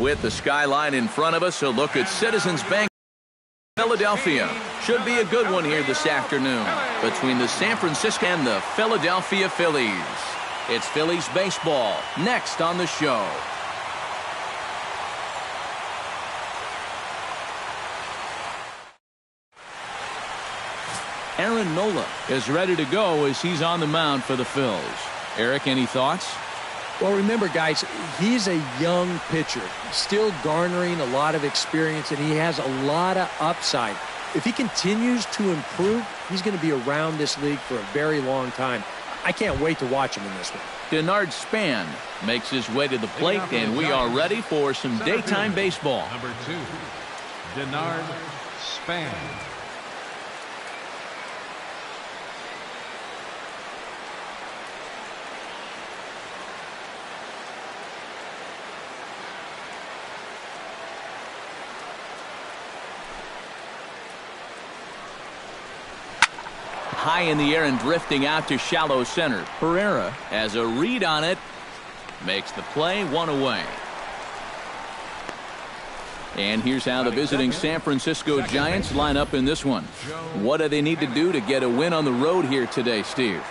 With the skyline in front of us, a look at Citizens Bank. Philadelphia should be a good one here this afternoon between the San Francisco and the Philadelphia Phillies. It's Phillies baseball next on the show. Aaron Nola is ready to go as he's on the mound for the Phils. Eric, any thoughts? Well, remember, guys, he's a young pitcher, still garnering a lot of experience, and he has a lot of upside. If he continues to improve, he's going to be around this league for a very long time. I can't wait to watch him in this one. Denard Span makes his way to the plate, and we are ready for some daytime baseball. Number 2, Denard Span. High in the air and drifting out to shallow center. Herrera has a read on it. Makes the play, one away. And here's how the visiting San Francisco Giants line up in this one. What do they need to do to get a win on the road here today, Steve?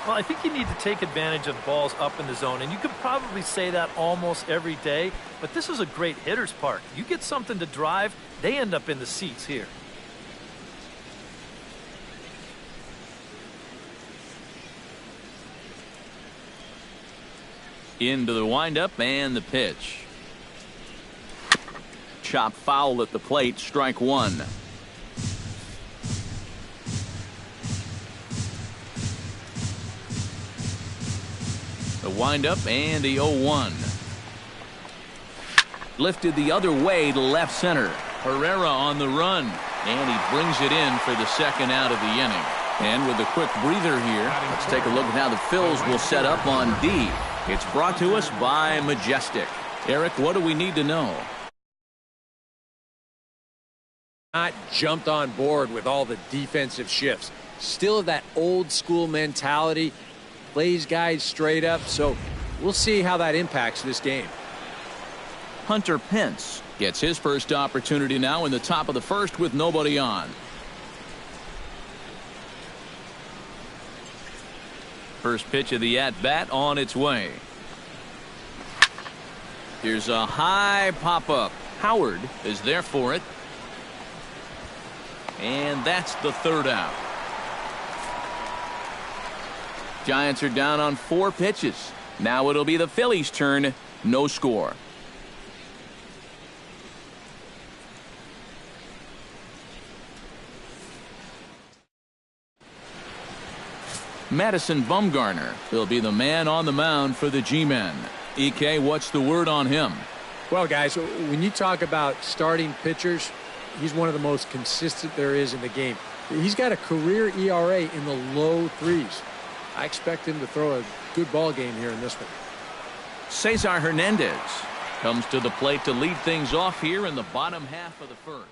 Well, I think you need to take advantage of balls up in the zone, and you could probably say that almost every day, but this is a great hitter's park. You get something to drive, they end up in the seats here. Into the windup and the pitch. Chop foul at the plate, strike one. The windup and the 0-1. Lifted the other way to left center. Herrera on the run, and he brings it in for the second out of the inning. And with a quick breather here, let's take a look at how the Phils will set up on D. It's brought to us by Majestic. Eric, what do we need to know? Not jumped on board with all the defensive shifts. Still that old school mentality. Plays guys straight up. So we'll see how that impacts this game. Hunter Pence gets his first opportunity now in the top of the first with nobody on. First pitch of the at-bat on its way. Here's a high pop-up. Howard is there for it. And that's the third out. Giants are down on 4 pitches. Now it'll be the Phillies' turn. No score. Madison Bumgarner will be the man on the mound for the G-Men. EK, what's the word on him? Well, guys, when you talk about starting pitchers, he's one of the most consistent there is in the game. He's got a career ERA in the low 3s. I expect him to throw a good ball game here in this one. Cesar Hernandez comes to the plate to lead things off here in the bottom half of the first.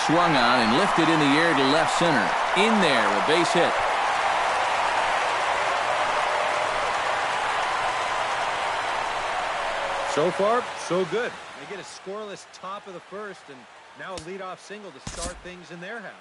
swung on and lifted in the air to left center. In there, a base hit. So far, so good. They get a scoreless top of the first, and now a leadoff single to start things in their half.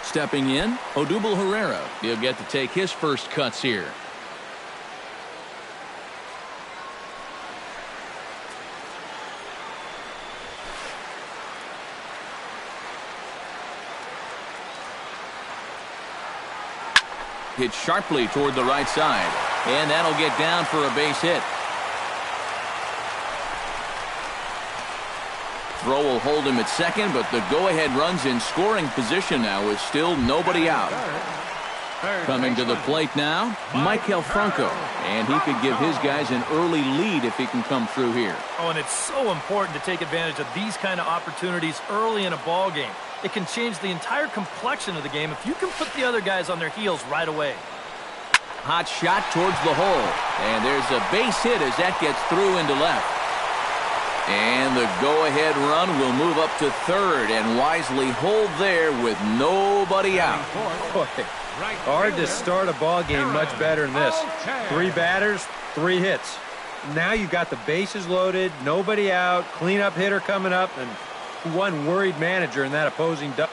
Stepping in, Odubel Herrera. He'll get to take his first cuts here. Hit sharply toward the right side, and that'll get down for a base hit. Throw will hold him at second, but the go-ahead run's in scoring position now with still nobody out. Coming to the plate now, Michael Franco, and he could give his guys an early lead if he can come through here. Oh, and it's so important to take advantage of these kind of opportunities early in a ball game. It can change the entire complexion of the game if you can put the other guys on their heels right away. Hot shot towards the hole, and there's a base hit as that gets through into left. And the go-ahead run will move up to third and wisely hold there with nobody out. Boy, hard to start a ball game much better than this. 3 batters, 3 hits. Now you've got the bases loaded, nobody out, cleanup hitter coming up, and one worried manager in that opposing dugout.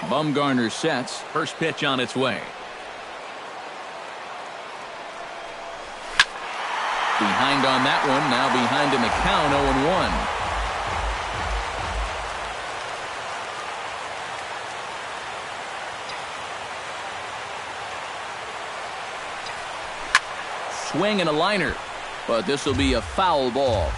Bumgarner sets. First pitch on its way. Behind on that one. Now behind in the count, 0-1. Swing and a liner, but this will be a foul ball.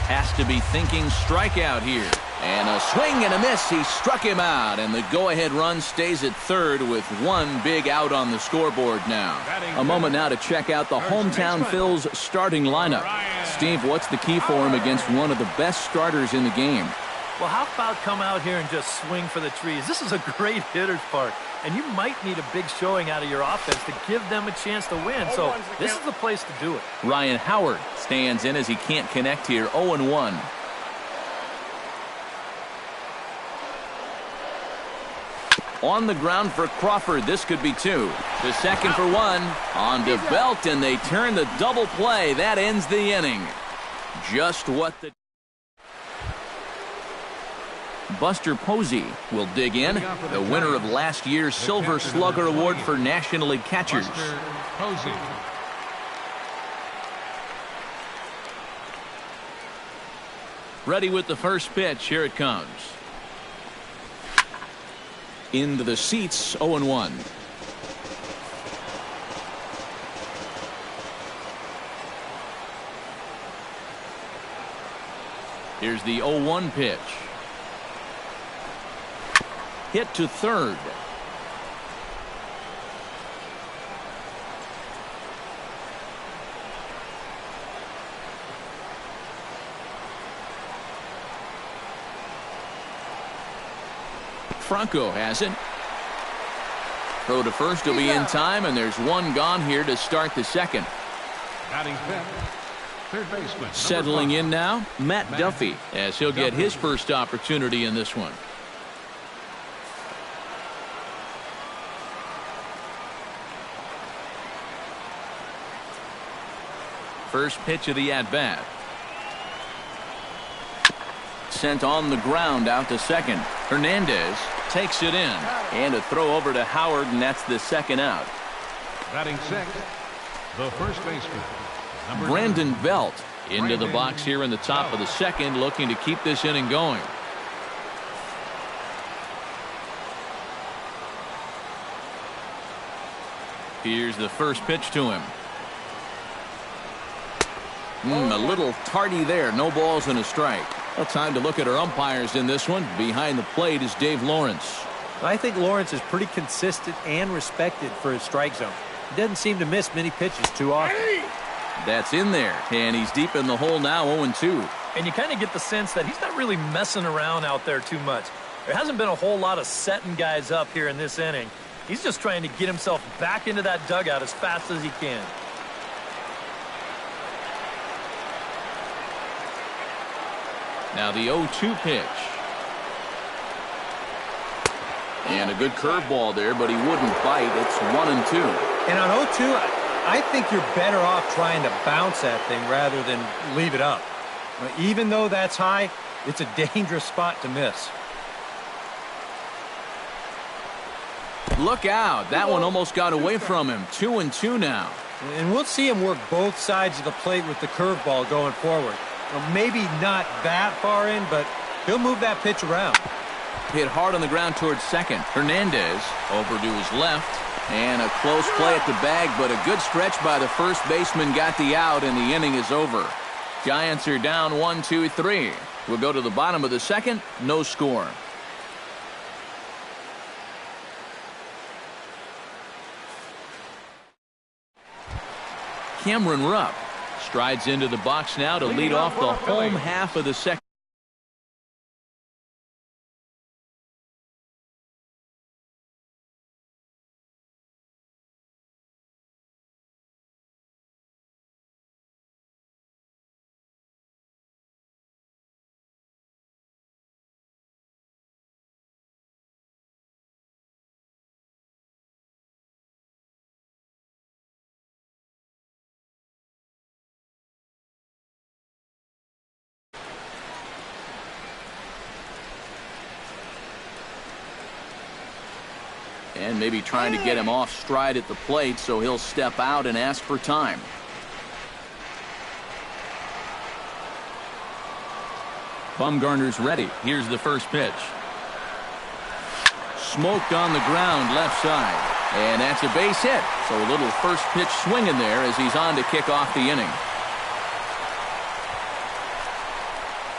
Has to be thinking strikeout here. And a swing and a miss. He struck him out, and the go-ahead run stays at third with one big out on the scoreboard now. A moment now to check out the hometown Phils starting lineup. Steve, what's the key for him against one of the best starters in the game? Well, how about come out here and just swing for the trees? This is a great hitter's park, and you might need a big showing out of your offense to give them a chance to win. So this is the place to do it. Ryan Howard stands in as he can't connect here, 0-1. On the ground for Crawford. This could be 2. The second for 1. On to Belt, and they turn the double play. That ends the inning. Just what the... Buster Posey will dig in, the winner of last year's Silver Slugger Award for National League catchers. Ready with the first pitch. Here it comes. Into the seats, 0-1. Here's the 0-1 pitch. Hit to third. Franco has it. Throw to first will be in time, and there's one gone here to start the second. Third baseman. Settling in now, Matt Duffy, as he'll get his first opportunity in this one. First pitch of the at-bat. sent on the ground out to second. Hernandez takes it in. And a throw over to Howard, and that's the second out. Batting sixth, the first baseman, Brandon Belt into the box here in the top of the second, looking to keep this inning going. Here's the first pitch to him. A little tardy there. No balls and a strike. Well, time to look at our umpires in this one. Behind the plate is Dave Lawrence. I think Lawrence is pretty consistent and respected for his strike zone. He doesn't seem to miss many pitches too often. That's in there, and he's deep in the hole now, 0-2. And you kind of get the sense that he's not really messing around out there too much. There hasn't been a whole lot of setting guys up here in this inning. He's just trying to get himself back into that dugout as fast as he can. Now the 0-2 pitch. And a good curveball there, but he wouldn't bite. It's 1-2. And on 0-2, I think you're better off trying to bounce that thing rather than leave it up. Even though that's high, it's a dangerous spot to miss. Look out. That one almost got away from him. 2-2 now. And we'll see him work both sides of the plate with the curveball going forward. Well, maybe not that far in, but he'll move that pitch around. Hit hard on the ground towards second. Hernandez over to his left. And a close play at the bag, but a good stretch by the first baseman got the out, and the inning is over. Giants are down 1-2-3. We'll go to the bottom of the second. No score. Cameron Rupp strides into the box now to lead off the home half of the second. And maybe trying to get him off stride at the plate, so he'll step out and ask for time. Bumgarner's ready. Here's the first pitch. Smoked on the ground left side. And that's a base hit. So a little first pitch swing in there as he's on to kick off the inning.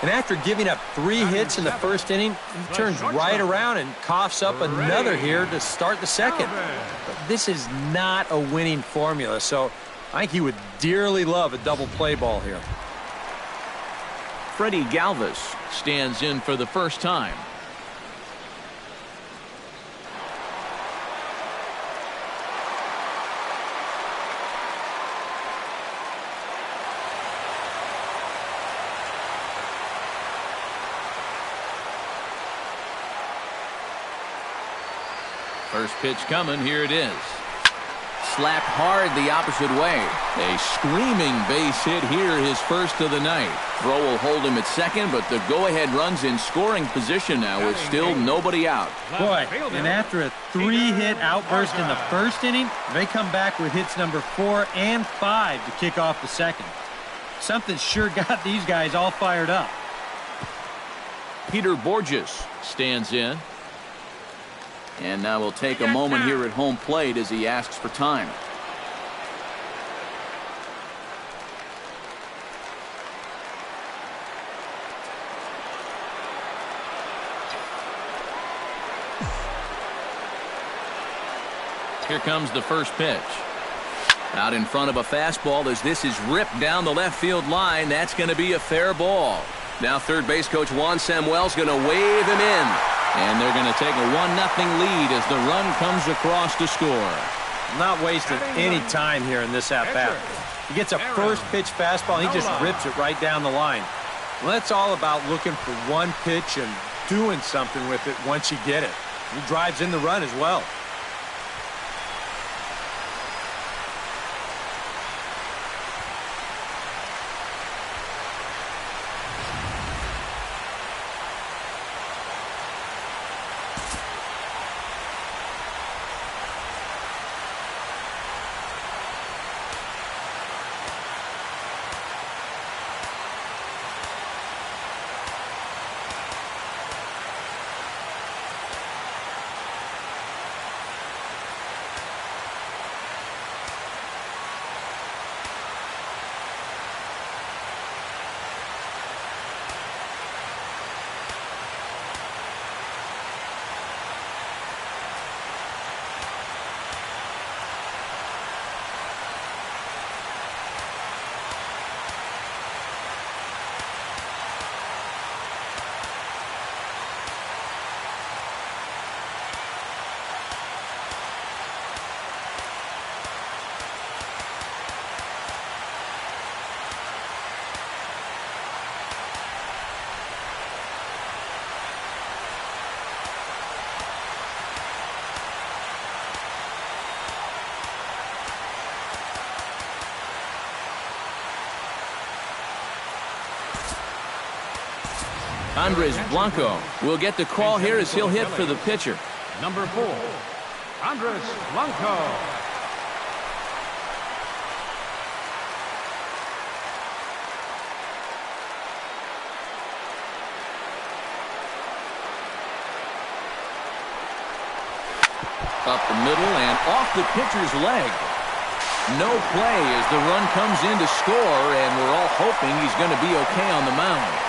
And after giving up 3 hits in the first inning, he turns right around and coughs up another here to start the second. But this is not a winning formula, so I think he would dearly love a double play ball here. Freddie Galvis stands in for the first time. First pitch coming. Here it is. Slapped hard the opposite way. A screaming base hit here, his first of the night. Throw will hold him at second, but the go-ahead run's in scoring position now with still nobody out. Boy, and after a 3-hit outburst in the first inning, they come back with hits number 4 and 5 to kick off the second. Something sure got these guys all fired up. Peter Borges stands in. And now we'll take a moment here at home plate as he asks for time. Here comes the first pitch. Out in front of a fastball as this is ripped down the left field line. That's going to be a fair ball. Now third base coach Juan Samuel's going to wave him in. And they're going to take a 1-0 lead as the run comes across to score. Not wasting any time here in this at-bat. He gets a first pitch fastball, and he just rips it right down the line. Well, that's all about looking for one pitch and doing something with it once you get it. He drives in the run as well. Andres Blanco will get the call here as he'll hit for the pitcher. Number 4, Andres Blanco. Up the middle and off the pitcher's leg. No play as the run comes in to score, and we're all hoping he's going to be okay on the mound.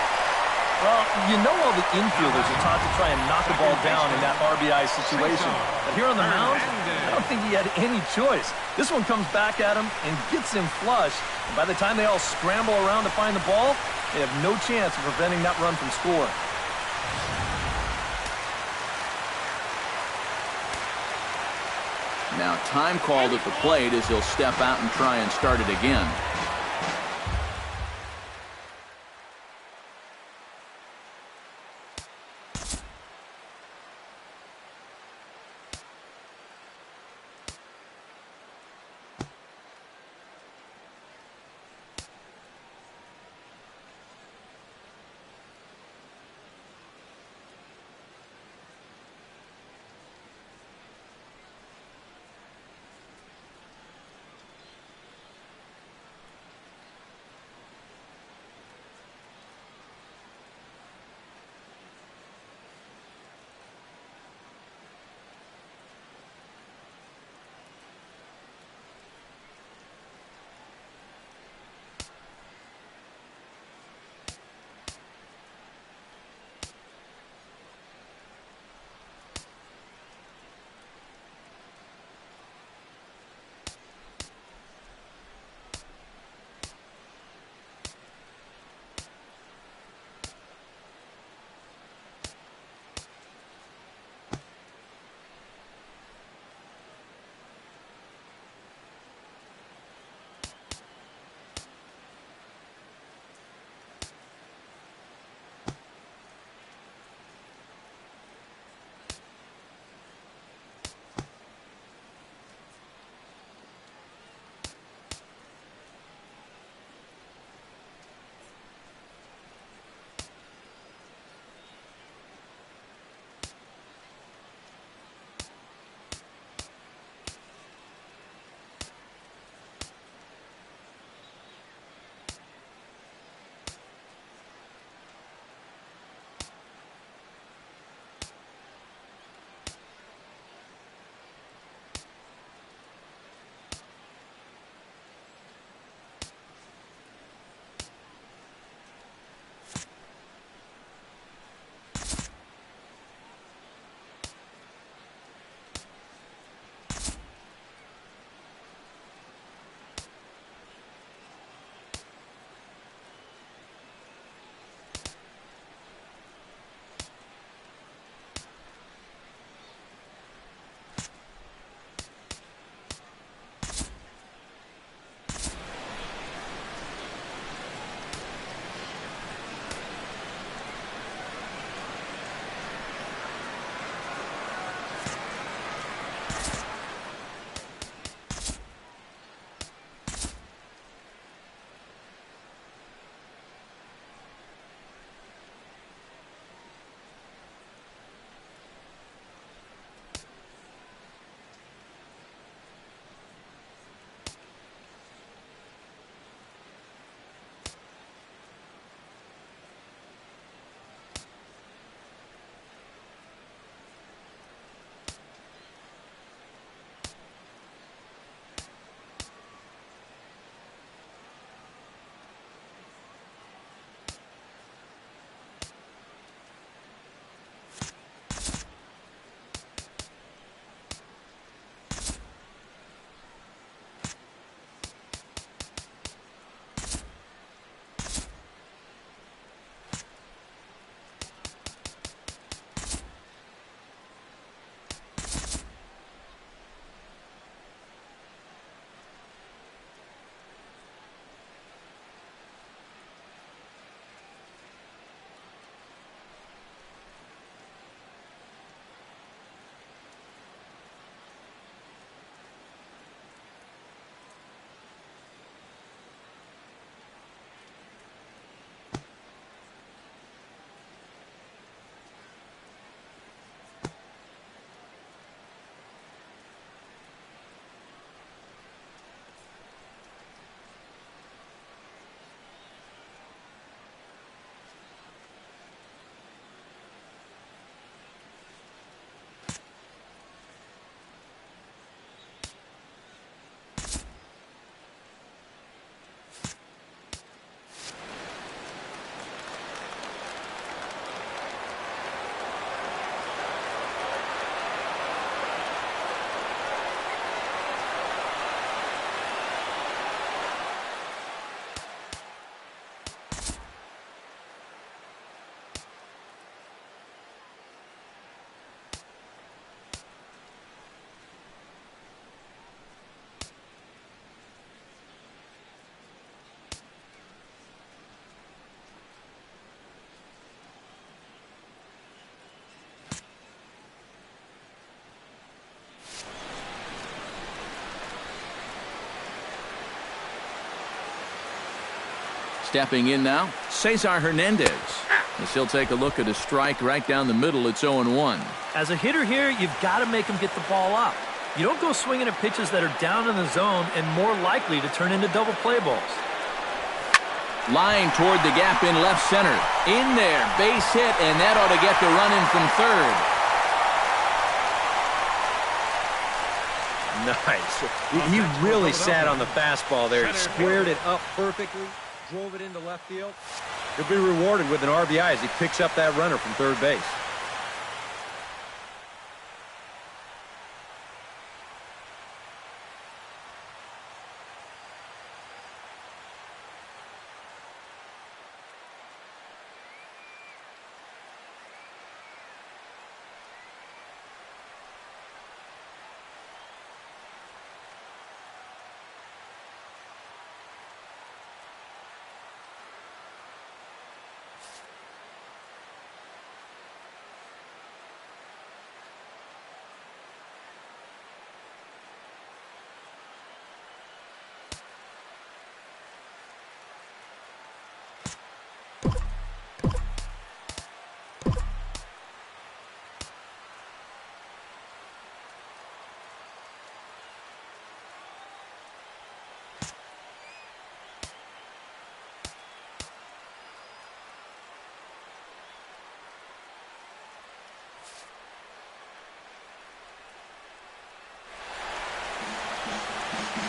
Well, you know all the infielders are taught to try and knock the ball down in that RBI situation. But here on the mound, I don't think he had any choice. This one comes back at him and gets him flush. And by the time they all scramble around to find the ball, they have no chance of preventing that run from scoring. Now time called at the plate as he'll step out and try and start it again. Stepping in now, Cesar Hernandez. As he'll take a look at a strike right down the middle. It's 0-1. As a hitter here, you've got to make him get the ball up. You don't go swinging at pitches that are down in the zone and more likely to turn into double play balls. Line toward the gap in left center. In there, base hit, and that ought to get the run in from third. Nice. He really sat on the fastball there. He squared it up perfectly, drove it into left field. He'll be rewarded with an RBI as he picks up that runner from third base.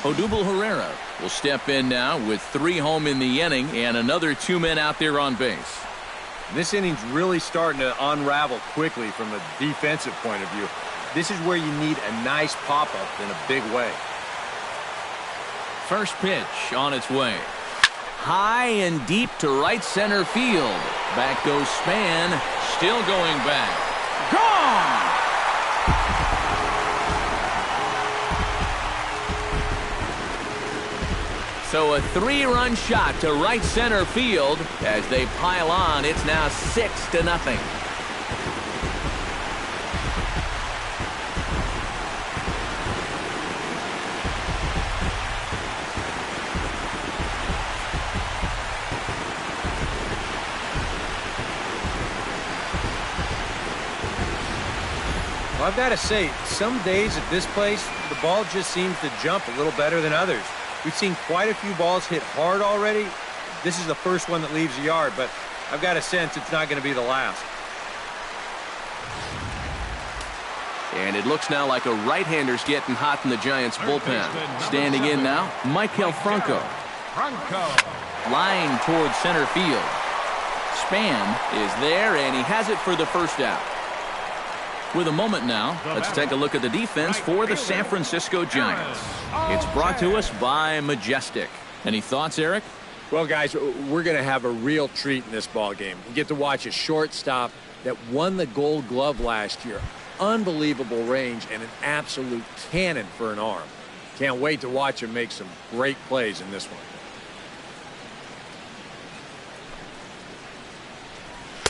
Odubel Herrera will step in now with 3 home in the inning and another 2 men out there on base. This inning's really starting to unravel quickly from a defensive point of view. This is where you need a nice pop-up in a big way. First pitch on its way. High and deep to right center field. Back goes Span. Still going back. Gone! So a 3-run shot to right center field. As they pile on, it's now 6-0. Well, I've got to say, some days at this place, the ball just seems to jump a little better than others. We've seen quite a few balls hit hard already. This is the first one that leaves the yard, but I've got a sense it's not going to be the last. And it looks now like a right-hander's getting hot in the Giants' bullpen. Standing in now, Maikel Franco. Line towards center field. Span is there, and he has it for the first out. With a moment now, let's take a look at the defense for the San Francisco Giants. It's brought to us by Majestic. Any thoughts, Eric? Well, guys, we're going to have a real treat in this ball game. We get to watch a shortstop that won the Gold Glove last year. Unbelievable range and an absolute cannon for an arm. Can't wait to watch him make some great plays in this one.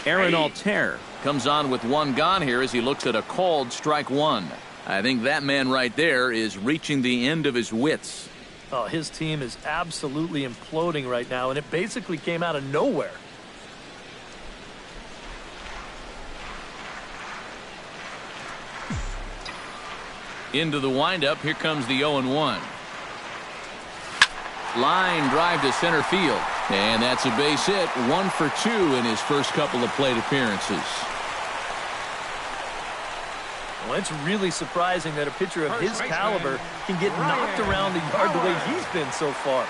Aaron Altair comes on with 1 gone here as he looks at a called strike 1. I think that man right there is reaching the end of his wits. Oh, his team is absolutely imploding right now, and it basically came out of nowhere. Into the windup, here comes the 0-1. Line drive to center field. And that's a base hit. 1 for 2 in his first couple of plate appearances. Well, it's really surprising that a pitcher of his caliber can get knocked around the yard the way he's been so far.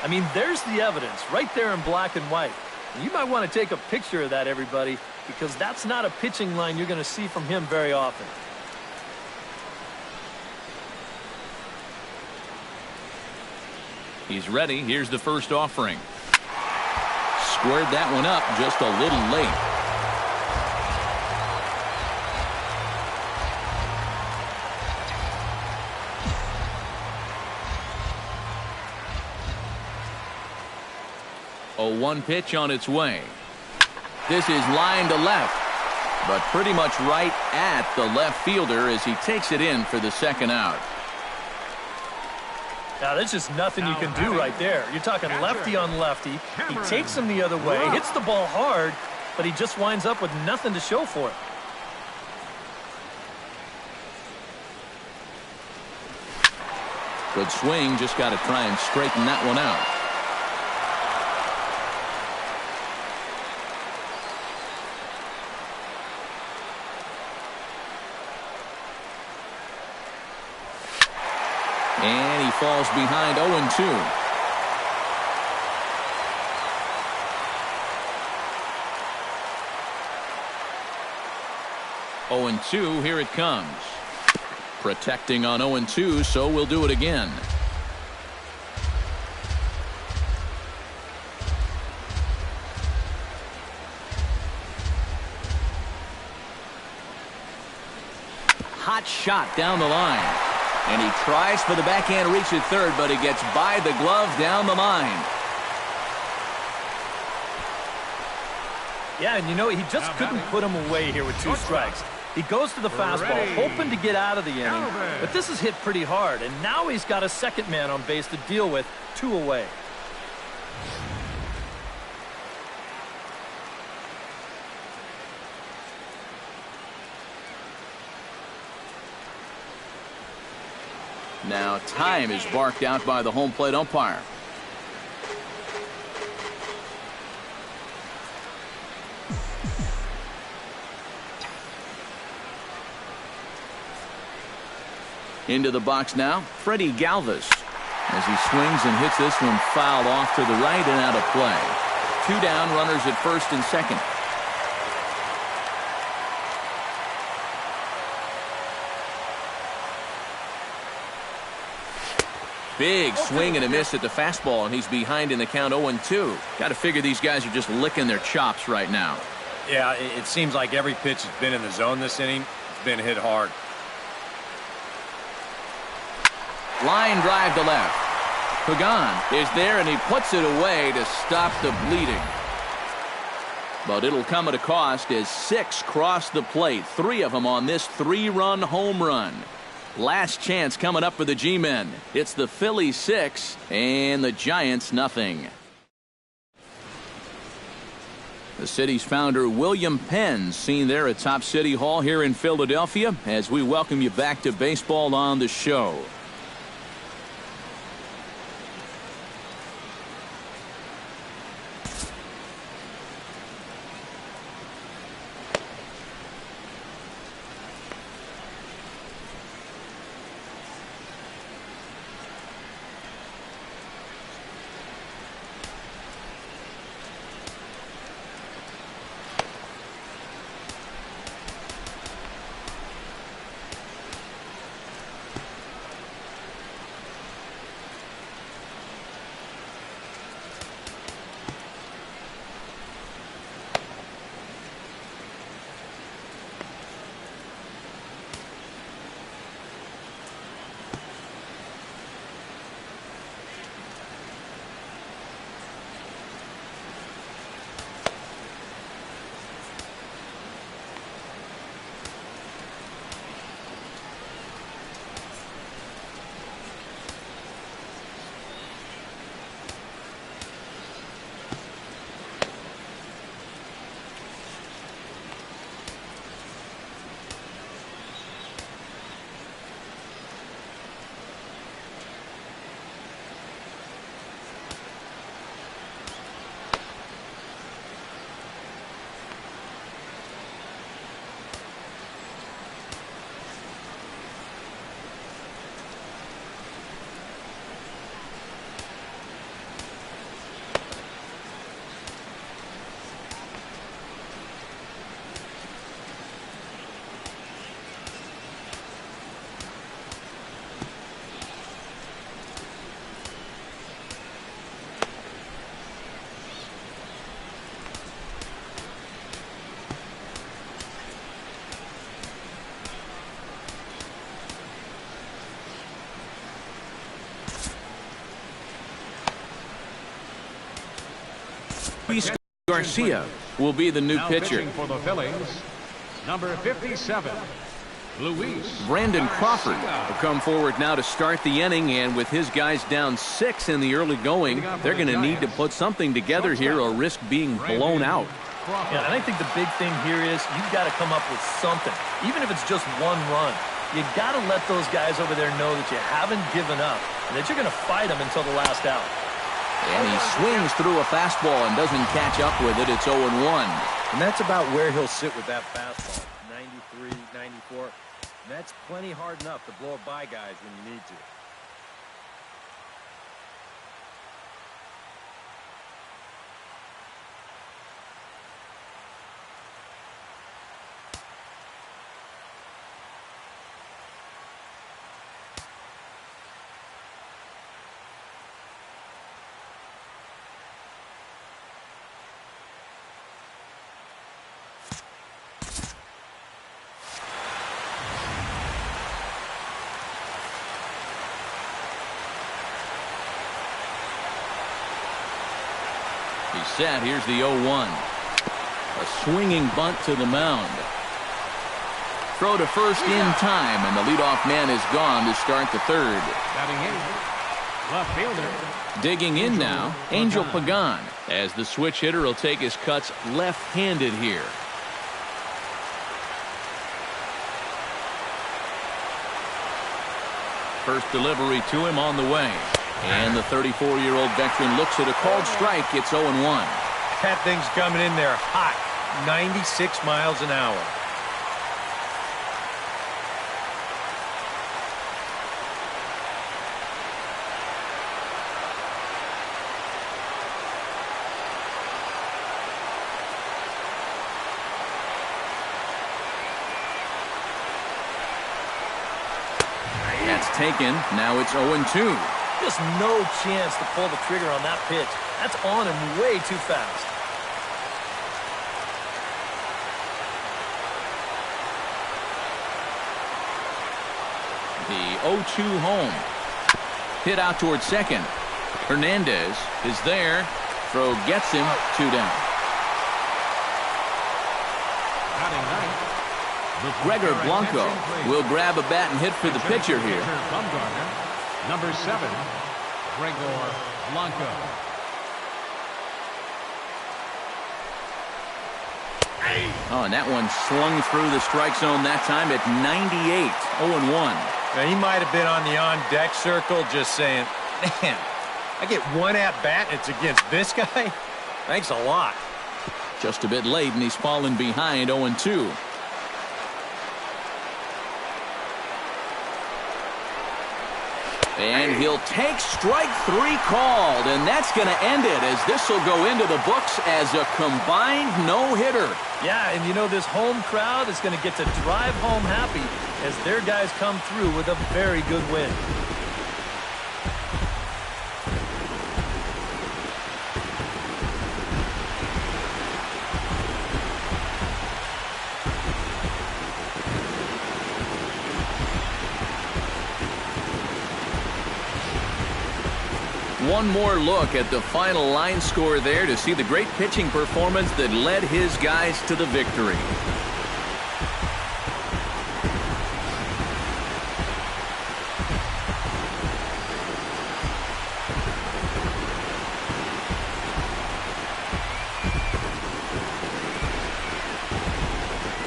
I mean, there's the evidence right there in black and white. And you might want to take a picture of that, everybody, because that's not a pitching line you're going to see from him very often. He's ready. Here's the first offering. Squared that one up just a little late. A 1 pitch on its way. This is line to left, but pretty much right at the left fielder as he takes it in for the second out. Now, there's just nothing you can do right there. You're talking lefty on lefty. He takes him the other way, hits the ball hard, but he just winds up with nothing to show for it. Good swing, just got to try and straighten that one out. And he falls behind 0-2. Oh and 2, here it comes. Protecting on 0-2, so we'll do it again. Hot shot down the line. And he tries for the backhand reach at third, but he gets by the glove down the line. Yeah, and you know, he just couldn't put him away here with 2 strikes. He goes to the fastball, hoping to get out of the inning, but this is hit pretty hard, and now he's got a second man on base to deal with, 2 away. Now time is barked out by the home plate umpire. Into the box now, Freddie Galvis, as he swings and hits this one fouled off to the right and out of play. 2 down, runners at first and second. Big swing and a miss at the fastball, and he's behind in the count 0-2. Got to figure these guys are just licking their chops right now. Yeah, it seems like every pitch has been in the zone this inning. It's been hit hard. Line drive to left. Pagan is there, and he puts it away to stop the bleeding. But it'll come at a cost as 6 cross the plate, 3 of them on this 3-run home run. Last chance coming up for the G-men. It's the Phillies 6 and the Giants nothing. The city's founder, William Penn, seen there at Top City Hall here in Philadelphia, as we welcome you back to baseball on the show. Luis Garcia will be the new pitcher. For the Phillies, number 57, Brandon Crawford will come forward now to start the inning, and with his guys down 6 in the early going, they're going to need to put something together here or risk being blown out. Yeah, and I think the big thing here is you've got to come up with something, even if it's just one run. You got to let those guys over there know that you haven't given up and that you're going to fight them until the last out. And he swings through a fastball and doesn't catch up with it. It's 0-1. And that's about where he'll sit with that fastball. 93, 94. And that's plenty hard enough to blow it by guys when you need to. He's set. Here's the 0-1. A swinging bunt to the mound. Throw to first in time, and the leadoff man is gone to start the third. Left fielder. Digging in now, Angel Pagan, as the switch hitter will take his cuts left-handed here. First delivery to him on the way. And the 34-year-old veteran looks at a called strike. It's 0-1. That thing's coming in there hot. 96 miles an hour. That's taken. Now it's 0-2. Just no chance to pull the trigger on that pitch. That's on him way too fast. The 0-2 home. Hit out towards second. Hernandez is there. Throw gets him. 2 down. Gregor Blanco will grab a bat and hit for the pitcher here. Number 7, Gregor Blanco. Oh, and that one slung through the strike zone that time at 98. 0-1. Now, he might have been on the on-deck circle just saying, man, I get one at-bat and it's against this guy? Thanks a lot. Just a bit late, and he's fallen behind 0-2. And he'll take strike 3 called, and that's going to end it, as this will go into the books as a combined no-hitter. Yeah, and you know, this home crowd is going to get to drive home happy as their guys come through with a very good win. One more look at the final line score there to see the great pitching performance that led his guys to the victory.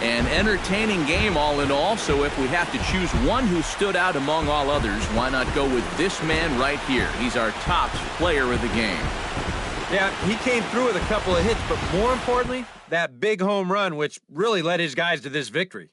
An entertaining game all in all, so if we have to choose one who stood out among all others, why not go with this man right here? He's our top player of the game. Yeah, he came through with a couple of hits, but more importantly, that big home run, which really led his guys to this victory.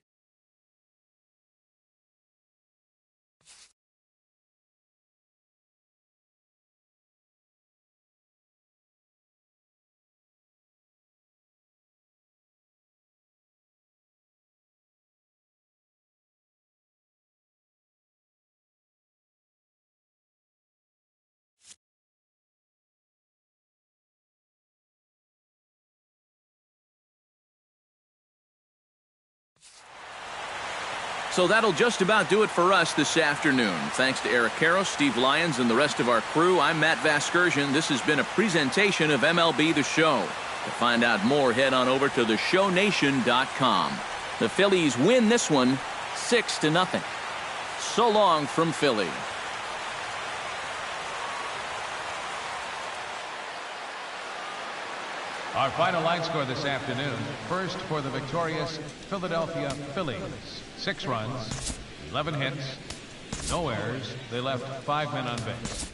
So that'll just about do it for us this afternoon. Thanks to Eric Karros, Steve Lyons, and the rest of our crew. I'm Matt Vasgersian. This has been a presentation of MLB The Show. To find out more, head on over to theshownation.com. The Phillies win this one 6-0. So long from Philly. Our final line score this afternoon. First for the victorious Philadelphia Phillies. 6 runs, 11 hits, no errors. They left 5 men on base.